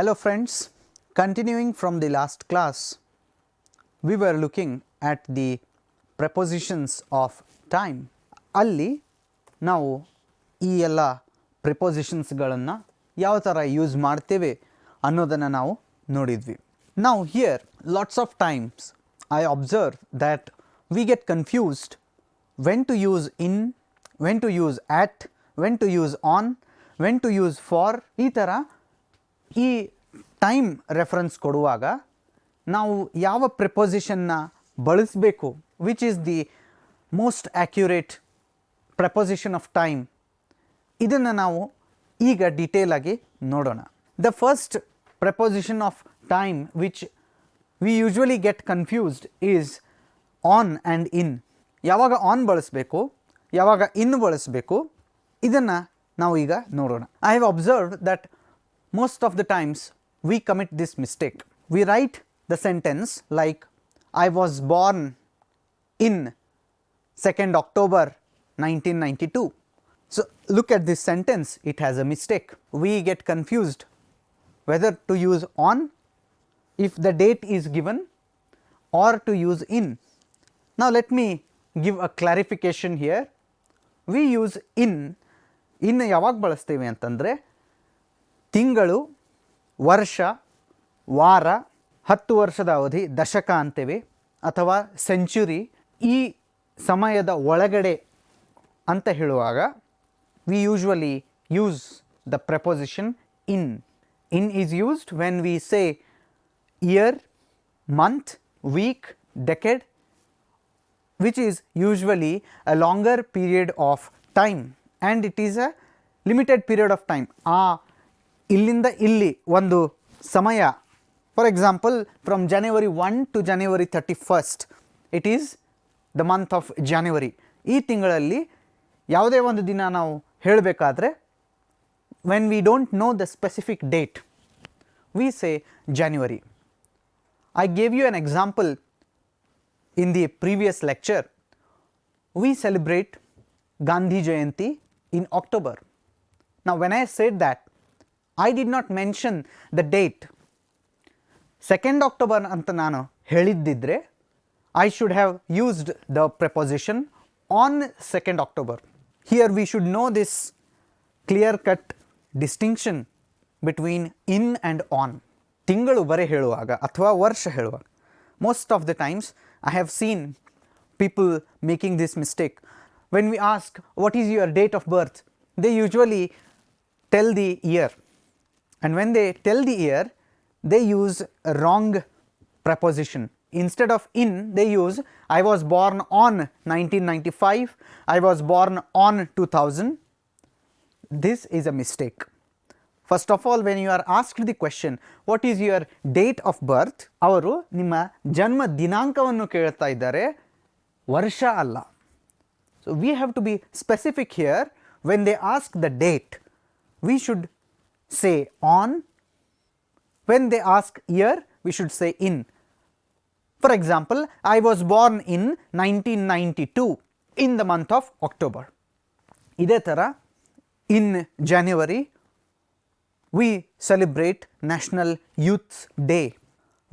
Hello friends, continuing from the last class, we were looking at the prepositions of time. ಅಲ್ಲಿ ನಾವು ಈ ಎಲ್ಲ prepositionsಗಳನ್ನು ಯಾವ ಥರ ಯೂಸ್ ಮಾಡ್ತೇವೆ ಅನ್ನೋದನ್ನು ನಾವು ನೋಡಿದ್ವಿ. Now here lots of times I observe that we get confused when to use in, when to use at, when to use on, when to use for. ಈ ಥರ ಈ ಟೈಮ್ ರೆಫರೆನ್ಸ್ ಕೊಡುವಾಗ ನಾವು ಯಾವ ಪ್ರೆಪೊಸಿಷನ್ನ ಬಳಸಬೇಕು, which is the most accurate preposition of time, ಇದನ್ನು ನಾವು ಈಗ ಡೀಟೇಲಾಗಿ ನೋಡೋಣ. The first preposition of time which we usually get confused is on and in. ಯಾವಾಗ ಆನ್ ಬಳಸಬೇಕು, ಯಾವಾಗ ಇನ್ ಬಳಸಬೇಕು, ಇದನ್ನು ನಾವು ಈಗ ನೋಡೋಣ. I have observed that most of the times we commit this mistake. We write the sentence like I was born in 2nd October 1992. So look at this sentence, it has a mistake. We get confused whether to use on if the date is given or to use in. Now let me give a clarification here. We use in ಯಾವಾಗ ಬಳಸ್ತೇವೆ ಅಂತಂದರೆ ತಿಂಗಳು, ವರ್ಷ, ವಾರ, 10 ವರ್ಷದ ಅವಧಿ, ದಶಕ ಅಂತೇವೆ, ಅಥವಾ ಸೆಂಚುರಿ, ಈ ಸಮಯದ ಒಳಗಡೆ ಅಂತ ಹೇಳುವಾಗ we usually use the preposition in. In is used when we say year, month, week, decade, which is usually a longer period of time and it is a limited period of time. ಇಲ್ಲಿಂದ ಇಲ್ಲಿ ಒಂದು ಸಮಯ, for example from January 1 to January 31st it is the month of January. ಈ ತಿಂಗಳಲ್ಲಿ ಯಾವುದೇ ಒಂದು ದಿನ ನಾವು ಹೇಳಬೇಕಾದ್ರೆ when we don't know the specific date we say January. I gave you an example in the previous lecture. We celebrate Gandhi Jayanti in October. Now when I said that, I did not mention the date. 2nd October anta nanu helididre I should have used the preposition on 2nd October. Here we should know this clear cut distinction between in and on. ತಿಂಗಳು ಬರೆ ಹೇಳುವಾಗ ಅಥವಾ ವರ್ಷ ಹೇಳುವಾಗ most of the times I have seen people making this mistake. When we ask what is your date of birth, they usually tell the year, and when they tell the year they use a wrong preposition. Instead of in they use I was born on 1995, I was born on 2000. This is a mistake. First of all, when you are asked the question what is your date of birth, ಅವರು ನಿಮ್ಮ ಜನ್ಮ ದಿನಾಂಕವನ್ನು ಕೇಳ್ತಾ ಇದ್ದಾರೆ, ವರ್ಷ ಅಲ್ಲ. So we have to be specific here. When they ask the date, we should say on. When they ask year, we should say in. For example, I was born in 1992 in the month of October. ಇದೇ ಥರ in January we celebrate National Youth Day.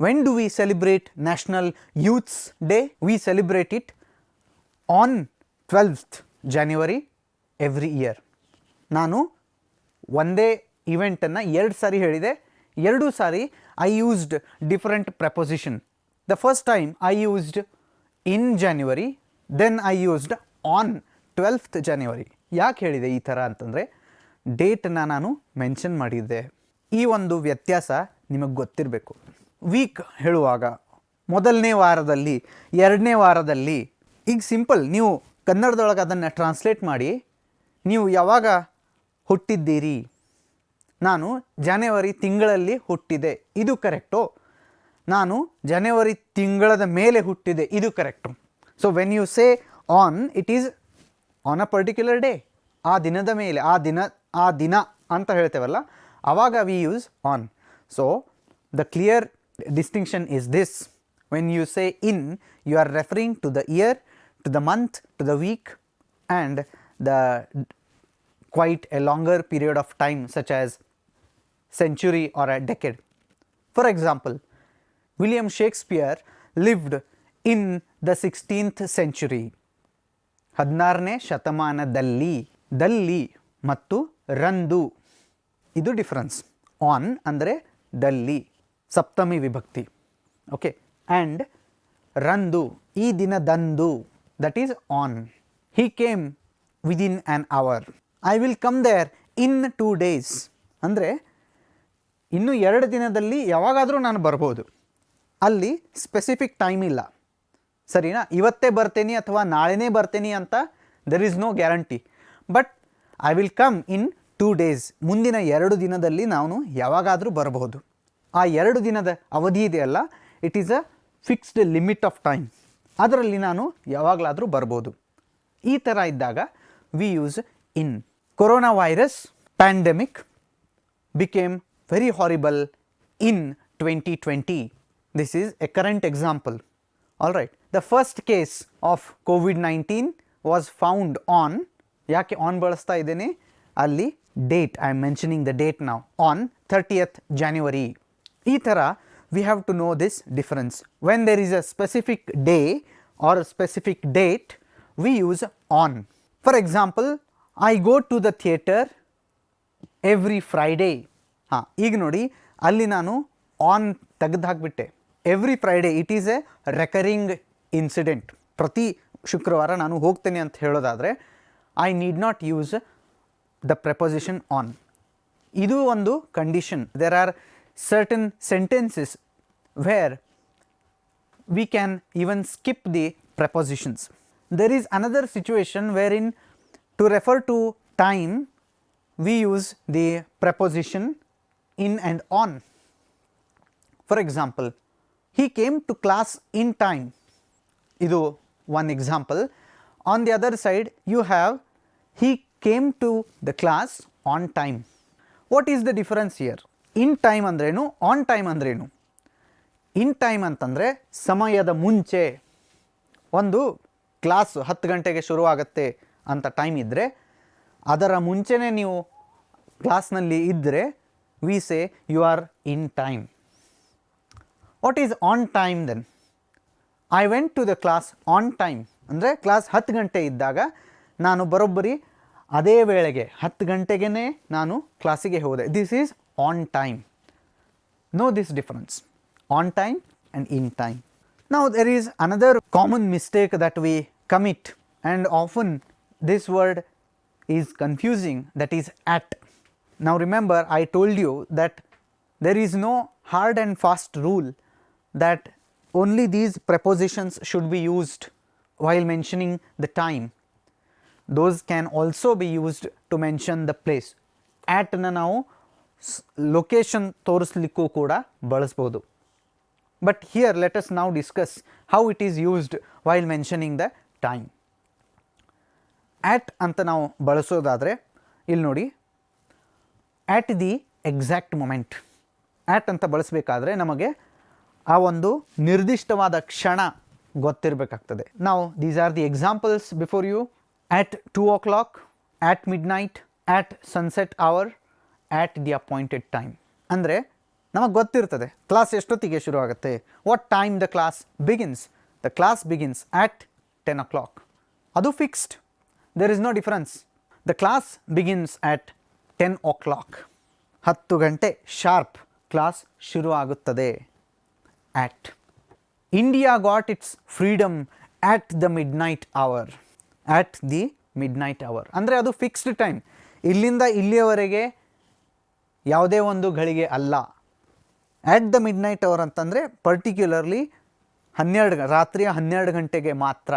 When do we celebrate National Youth Day? We celebrate it on 12th January every year. ನಾನು ಒಂದೇ ಇವೆಂಟನ್ನು 2 ಸಾರಿ ಹೇಳಿದೆ, 2 ಸಾರಿ I used different preposition. The first time I used in January, then I used on 12th January. ಯಾಕೆ ಹೇಳಿದೆ ಈ ಥರ ಅಂತಂದರೆ ಡೇಟನ್ನು ನಾನು mention ಮಾಡಿದ್ದೆ. ಈ ಒಂದು ವ್ಯತ್ಯಾಸ ನಿಮಗೆ ಗೊತ್ತಿರಬೇಕು. ವೀಕ್ ಹೇಳುವಾಗ ಮೊದಲನೇ ವಾರದಲ್ಲಿ, 2ನೇ ವಾರದಲ್ಲಿ, ಈಗ ಸಿಂಪಲ್ ನೀವು ಕನ್ನಡದೊಳಗೆ ಅದನ್ನು ಟ್ರಾನ್ಸ್ಲೇಟ್ ಮಾಡಿ ನೀವು ಯಾವಾಗ ಹುಟ್ಟಿದ್ದೀರಿ, ನಾನು ಜನವರಿ ತಿಂಗಳಲ್ಲಿ ಹುಟ್ಟಿದೆ, ಇದು ಕರೆಕ್ಟು. ನಾನು ಜನವರಿ ತಿಂಗಳದ ಮೇಲೆ ಹುಟ್ಟಿದೆ, ಇದು correct. So when you say on, it is on a particular day, ಆ ದಿನದ ಮೇಲೆ, ಆ ದಿನ ಅಂತ ಹೇಳ್ತೇವಲ್ಲ, ಆವಾಗ we use on. So the clear distinction is this: when you say in, you are referring to the year, to the month, to the week and the quite a longer period of time such as century or a decade. For example, William Shakespeare lived in the 16th century. 16ನೇ ಶತಮಾನದಲ್ಲಿ. ದಲ್ಲಿ ಮತ್ತು ರಂದು ಇದು difference. On ಅಂದರೆ ದಲ್ಲಿ ಸಪ್ತಮಿ ವಿಭಕ್ತಿ. Okay, and ರಂದು ಈ ದಿನದಂದು, that is on. He came within an hour. I will come there in 2 days. ಅಂದರೆ ಇನ್ನು 2 ದಿನದಲ್ಲಿ ಯಾವಾಗಾದರೂ ನಾನು ಬರ್ಬೋದು. ಅಲ್ಲಿ ಸ್ಪೆಸಿಫಿಕ್ ಟೈಮ್ ಇಲ್ಲ, ಸರಿನಾ? ಇವತ್ತೇ ಬರ್ತೀನಿ ಅಥವಾ ನಾಳೆನೇ ಬರ್ತೀನಿ ಅಂತ there is no guarantee. But I will come in 2 days. ಮುಂದಿನ 2 ದಿನದಲ್ಲಿ ನಾನು ಯಾವಾಗಾದರೂ ಬರಬಹುದು. ಆ 2 ದಿನದ ಅವಧಿ ಇದೆಯಲ್ಲ, it is a fixed limit of time. ಅದರಲ್ಲಿ ನಾನು ಯಾವಾಗಲಾದರೂ ಬರ್ಬೋದು. ಈ ಥರ ಇದ್ದಾಗ we use in. Corona virus pandemic became very horrible in 2020. This is a current example. All right. The first case of COVID-19 was found on, ಯಾಕೆ on ಬಳಸ್ತಾ ಇದ್ದೇನೆ ಅಲ್ಲಿ, date, I am mentioning the date ನಾವು, on 30th January. ಈ ಥರ we have to know this difference. When there is a specific day or a specific date, we use on. For example, I go to the theatre every Friday. ಹಾಂ, ಈಗ ನೋಡಿ ಅಲ್ಲಿ ನಾನು on ತೆಗೆದು ಹಾಕಿಬಿಟ್ಟೆ. Every Friday it is a recurring incident. ಪ್ರತಿ ಶುಕ್ರವಾರ ನಾನು ಹೋಗ್ತೇನೆ ಅಂತ ಹೇಳೋದಾದರೆ I need not use the preposition on. ಇದು ಒಂದು condition. There are certain sentences where we can even skip the prepositions. There is another situation wherein to refer to time we use the preposition in and on. For example, he came to class in time. Idu one example. On the other side you have he came to the class on time. What is the difference here? In time ಅಂದ್ರೇನು, on time ಅಂದ್ರೇನು? In time ಅಂತಂದರೆ ಸಮಯದ ಮುಂಚೆ. ಒಂದು class 10 ಗಂಟೆಗೆ ಶುರುವಾಗುತ್ತೆ ಅಂತ time ಇದ್ದರೆ ಅದರ ಮುಂಚೆನೇ ನೀವು ಕ್ಲಾಸ್ನಲ್ಲಿ ಇದ್ದರೆ we say you are in time. What is on time then? I went to the class on time ಅಂದರೆ ಕ್ಲಾಸ್ 10 ಗಂಟೆ ಇದ್ದಾಗ ನಾನು ಬರೋಬ್ಬರಿ ಅದೇ ವೇಳೆಗೆ 10 ಗಂಟೆಗೇ ನಾನು ಕ್ಲಾಸಿಗೆ ಹೋದೆ. This is on time. Know this difference, on time and in time. Now there is another common mistake that we commit, and often this word is confusing, that is at. Now remember, I told you that there is no hard and fast rule that only these prepositions should be used while mentioning the time. Those can also be used to mention the place. At na ನಾವು location ತೋರಿಸಲಿಕ್ಕೂ ಕೂಡ ಬಳಸ್ಬೋದು. But here let us now discuss how it is used while mentioning the time. At ಅಂತ ನಾವು ಬಳಸೋದಾದರೆ ಇಲ್ಲಿ ನೋಡಿ, at the exact moment. at ಅಂತ ಬಳಸಬೇಕಾದ್ರೆ ನಮಗೆ ಆ ಒಂದು ನಿರ್ದಿಷ್ಟವಾದ ಕ್ಷಣ ಗೊತ್ತಿರಬೇಕಾಗ್ತದೆ. Now these are the examples before you. At 2 o'clock, at midnight, at sunset hour, at the appointed time. ಅಂದರೆ ನಮಗೆ ಗೊತ್ತಿರ್ತದೆ ಕ್ಲಾಸ್ ಎಷ್ಟೊತ್ತಿಗೆ ಶುರು ಆಗುತ್ತೆ. What time the class begins? The class begins at 10 o'clock. ಅದು fixed, there is no difference. The class begins at 10 o'clock. 10 ಗಂಟೆ sharp class ಶುರು ಆಗುತ್ತದೆ. At. India got its freedom at the midnight hour. At the midnight hour ಅಂದರೆ ಅದು fixed time. ಇಲ್ಲಿಂದ ಇಲ್ಲಿಯವರೆಗೆ ಯಾವುದೇ ಒಂದು ಗಳಿಗೆ ಅಲ್ಲ. At the midnight hour ಅಂತಂದರೆ ಪರ್ಟಿಕ್ಯುಲರ್ಲಿ ರಾತ್ರಿಯ 12 ಗಂಟೆಗೆ ಮಾತ್ರ.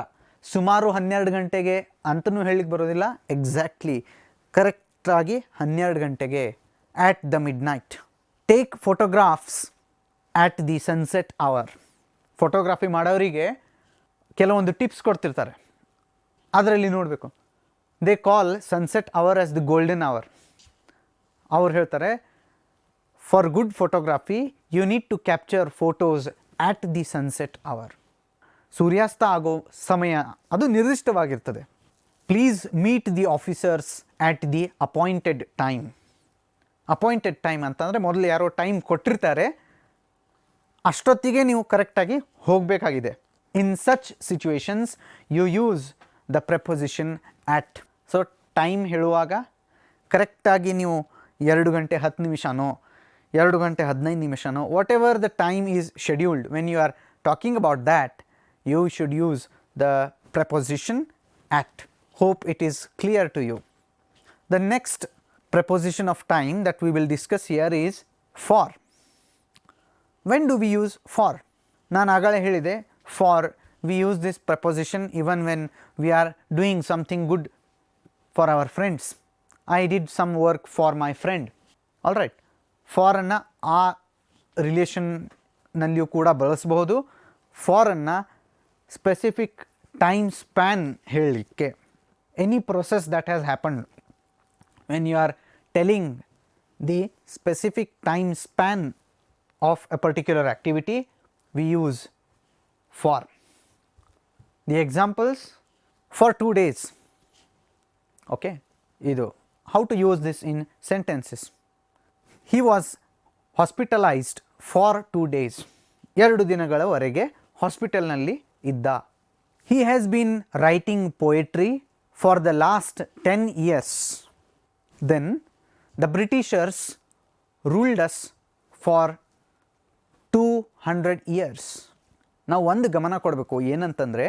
ಸುಮಾರು 12 ಗಂಟೆಗೆ ಅಂತಲೂ ಹೇಳಿಕ್ಕೆ ಬರೋದಿಲ್ಲ, ಎಕ್ಸಾಕ್ಟ್ಲಿ ಕರೆಕ್ಟಾಗಿ 12 ಗಂಟೆಗೆ. At the midnight. Take photographs at the sunset hour. Photography ಮಾಡೋರಿಗೆ ಕೆಲವೊಂದು ಟಿಪ್ಸ್ ಕೊಡ್ತಿರ್ತಾರೆ, ಅದರಲ್ಲಿ ನೋಡಬೇಕು. They call sunset hour as the golden hour. ಅವ್ರು ಹೇಳ್ತಾರೆ, for good photography you need to capture photos at the sunset hour. ಸೂರ್ಯಾಸ್ತ ಆಗೋ ಸಮಯ ಅದು ನಿರ್ದಿಷ್ಟವಾಗಿರ್ತದೆ. Please meet the officers at the appointed time. Appointed time ಅಂತಂದರೆ ಮೊದಲು ಯಾರೋ ಟೈಮ್ ಕೊಟ್ಟಿರ್ತಾರೆ, ಅಷ್ಟೊತ್ತಿಗೆ ನೀವು ಕರೆಕ್ಟಾಗಿ ಹೋಗಬೇಕಾಗಿದೆ. In such situations you use the preposition at. So time ಹೇಳುವಾಗ ಕರೆಕ್ಟಾಗಿ ನೀವು 2 ಗಂಟೆ 10 ನಿಮಿಷನೋ 2 ಗಂಟೆ 15 ನಿಮಿಷನೋ whatever the time is scheduled, when you are talking about that you should use the preposition at. Hope it is clear to you. The next preposition of time that we will discuss here is for. When do we use for? ನಾನು ಆಗಲೇ ಹೇಳಿದೆ, for we use this preposition even when we are doing something good for our friends. I did some work for my friend. All right. For ಅನ್ನು ಆ ರಿಲೇಷನ್ನಲ್ಲಿಯೂ ಕೂಡ ಬಳಸಬಹುದು. for ಅನ್ನು specific time span ಹೇಳಲಿಕ್ಕೆ, any process that has happened, when you are telling the specific time span of a particular activity, we use for. The examples: for 2 days. Okay, idu how to use this in sentences. He was hospitalized for 2 days. 2 ದಿನಗಳವರೆಗೆ ಹಾಸ್ಪಿಟಲ್ನಲ್ಲಿ ಇದ್ದ. He has been writing poetry for the last 10 years. Then the Britishers ruled us for 200 years. ನಾವು ಒಂದು ಗಮನ ಕೊಡಬೇಕು, ಏನಂತಂದರೆ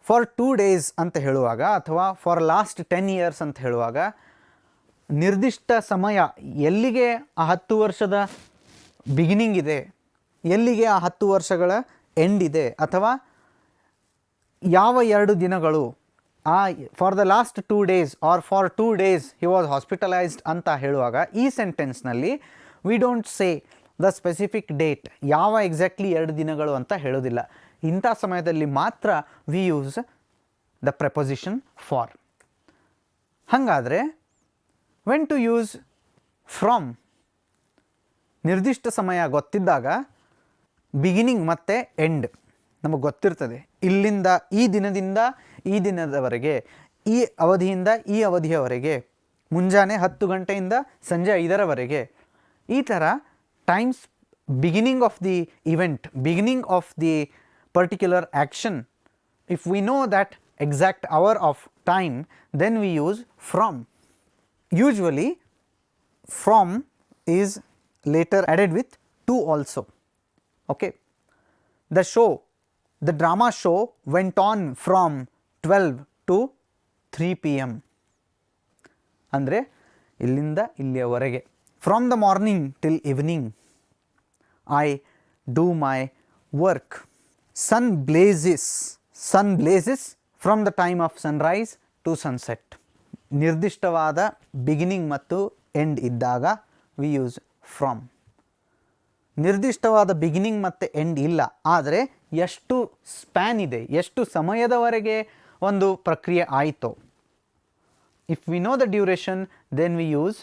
for 2 days ಅಂತ ಹೇಳುವಾಗ ಅಥವಾ ಫಾರ್ ಲಾಸ್ಟ್ 10 years ಅಂತ ಹೇಳುವಾಗ ನಿರ್ದಿಷ್ಟ ಸಮಯ, ಎಲ್ಲಿಗೆ ಆ 10 ವರ್ಷದ ಬಿಗಿನಿಂಗ್ ಇದೆ, ಎಲ್ಲಿಗೆ ಆ 10 ವರ್ಷಗಳ ಎಂಡ್ ಇದೆ, ಅಥವಾ ಯಾವ 2 ದಿನಗಳು, for the last 2 days or for 2 days he was hospitalised ಅಂತ ಹೇಳುವಾಗ ಈ ಸೆಂಟೆನ್ಸ್ನಲ್ಲಿ we don't say the specific date, ಯಾವ ಎಕ್ಸಾಕ್ಟ್ಲಿ 2 ದಿನಗಳು ಅಂತ ಹೇಳೋದಿಲ್ಲ. ಇಂಥ ಸಮಯದಲ್ಲಿ ಮಾತ್ರ we use the preposition for. ಹಾಗಾದರೆ ವೆನ್ ಟು ಯೂಸ್ ಫ್ರಮ್? ನಿರ್ದಿಷ್ಟ ಸಮಯ ಗೊತ್ತಿದ್ದಾಗ ಬಿಗಿನಿಂಗ್ ಮತ್ತು ಎಂಡ್ ನಮಗೆ ಗೊತ್ತಿರ್ತದೆ. ಇಲ್ಲಿಂದ ಈ ದಿನದಿಂದ ಈ ದಿನದವರೆಗೆ, ಈ ಅವಧಿಯಿಂದ ಈ ಅವಧಿಯವರೆಗೆ, ಮುಂಜಾನೆ 10 ಗಂಟೆಯಿಂದ ಸಂಜೆ 5ರವರೆಗೆ, ಈ ಥರ times beginning of the event, beginning of the particular action. If we know that exact hour of time, then we use from. Usually from is later added with to also. Okay, the drama show went on from 12 to 3 p.m. ಅಂದರೆ ಇಲ್ಲಿಂದ ಇಲ್ಲಿಯವರೆಗೆ. From the morning till evening I do my work. Sun blazes from the time of sunrise to sunset. ನಿರ್ದಿಷ್ಟವಾದ beginning ಮತ್ತು end ಇದ್ದಾಗ we use from. ನಿರ್ದಿಷ್ಟವಾದ beginning ಮತ್ತು end ಇಲ್ಲ, ಆದರೆ ಎಷ್ಟು ಸ್ಪ್ಯಾನ್ ಇದೆ, ಎಷ್ಟು ಸಮಯದವರೆಗೆ ಒಂದು ಪ್ರಕ್ರಿಯೆ ಆಯಿತು, if we know the duration then we use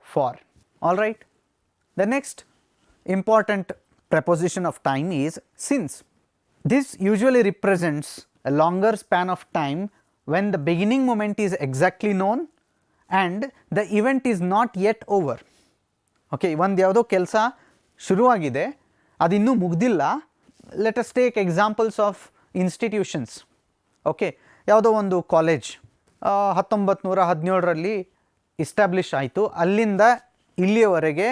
for. All right. The next important preposition of time is since. This usually represents a longer span of time when the beginning moment is exactly known and the event is not yet over. Okay, ಒಂದು ಯಾವುದೋ ಕೆಲಸ ಶುರುವಾಗಿದೆ, ಅದಿನ್ನೂ ಮುಗ್ದಿಲ್ಲ. Let us take examples of institutions. Okay, ಯಾವುದೋ ಒಂದು college 1917ರಲ್ಲಿ ಇಸ್ಟಾಬ್ಲಿಷ್ ಆಯಿತು, ಅಲ್ಲಿಂದ ಇಲ್ಲಿಯವರೆಗೆ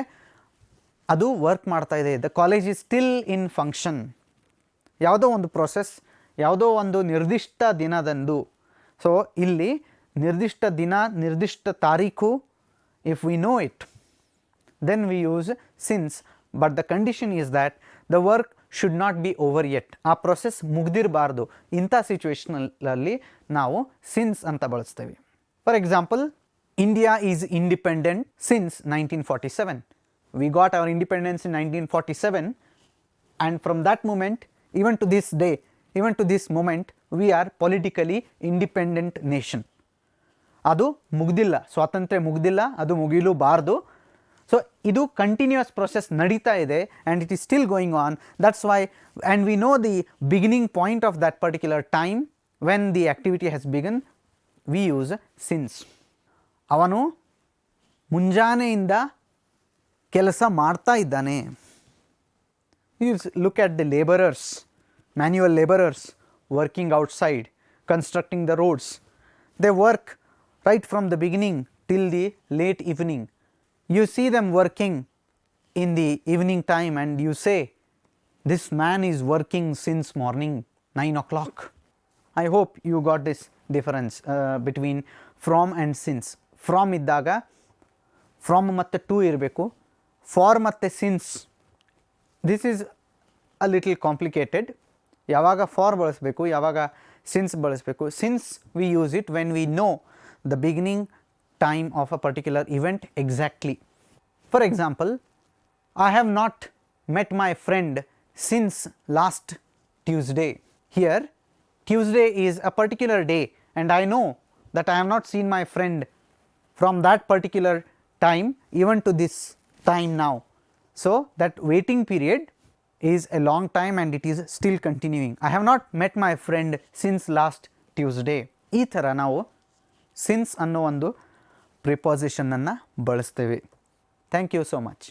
ಅದು ವರ್ಕ್ ಮಾಡ್ತಾ ಇದೆ. The college is still in function. ಯಾವುದೋ ಒಂದು ಪ್ರೊಸೆಸ್, ಯಾವುದೋ ಒಂದು ನಿರ್ದಿಷ್ಟ ದಿನದಂದು. ಸೊ ಇಲ್ಲಿ ನಿರ್ದಿಷ್ಟ ದಿನ, ನಿರ್ದಿಷ್ಟ ತಾರೀಖು, if we know it then we use since. But the condition is that the work should not be over yet. ಆ ಪ್ರೊಸೆಸ್ ಮುಗ್ದಿರಬಾರ್ದು. ಇಂಥ ಸಿಚುವೇಷನಲ್ಲಿ ನಾವು ಸಿನ್ಸ್ ಅಂತ ಬಳಸ್ತೇವೆ. For example, India is independent since 1947. We got our independence in 1947, and from that moment even to this day, even to this moment, we are politically independent nation. ಅದು ಮುಗ್ದಿಲ್ಲ, ಸ್ವಾತಂತ್ರ್ಯ ಮುಗ್ದಿಲ್ಲ, ಅದು ಮುಗಿಲೂಬಾರ್ದು. ಸೊ ಇದು ಕಂಟಿನ್ಯೂಯಸ್ ಪ್ರೊಸೆಸ್ ನಡೀತಾ ಇದೆ and it is still going on. That's why, and we know the beginning point of that particular time when the activity has begun, we use since. ಅವನು ಮುಂಜಾನೆಯಿಂದ ಕೆಲಸ ಮಾಡ್ತಾ ಇದ್ದಾನೆ. You look at the laborers, manual laborers working outside, constructing the roads. They work right from the beginning till the late evening. You see them working in the evening time and you say, this man is working since morning 9 o'clock. I hope you got this difference between from and since. From ಇದ್ದಾಗ from ಮತ್ತು to ಇರಬೇಕು. for ಮತ್ತು since this is a little complicated. ಯಾವಾಗ for ಬಳಸಬೇಕು, ಯಾವಾಗ since ಬಳಸಬೇಕು. Since we use it when we know the beginning time of a particular event exactly. For example, I have not met my friend since last Tuesday. Here Tuesday is a particular day and I know that I have not seen my friend from that particular time even to this time now. So that waiting period is a long time and it is still continuing. I have not met my friend since last Tuesday. ಈ ಥರ ನಾವು since ಅನ್ನೋ ಒಂದು preposition ಅನ್ನು ಬಳಸ್ತೇವೆ. Thank you so much.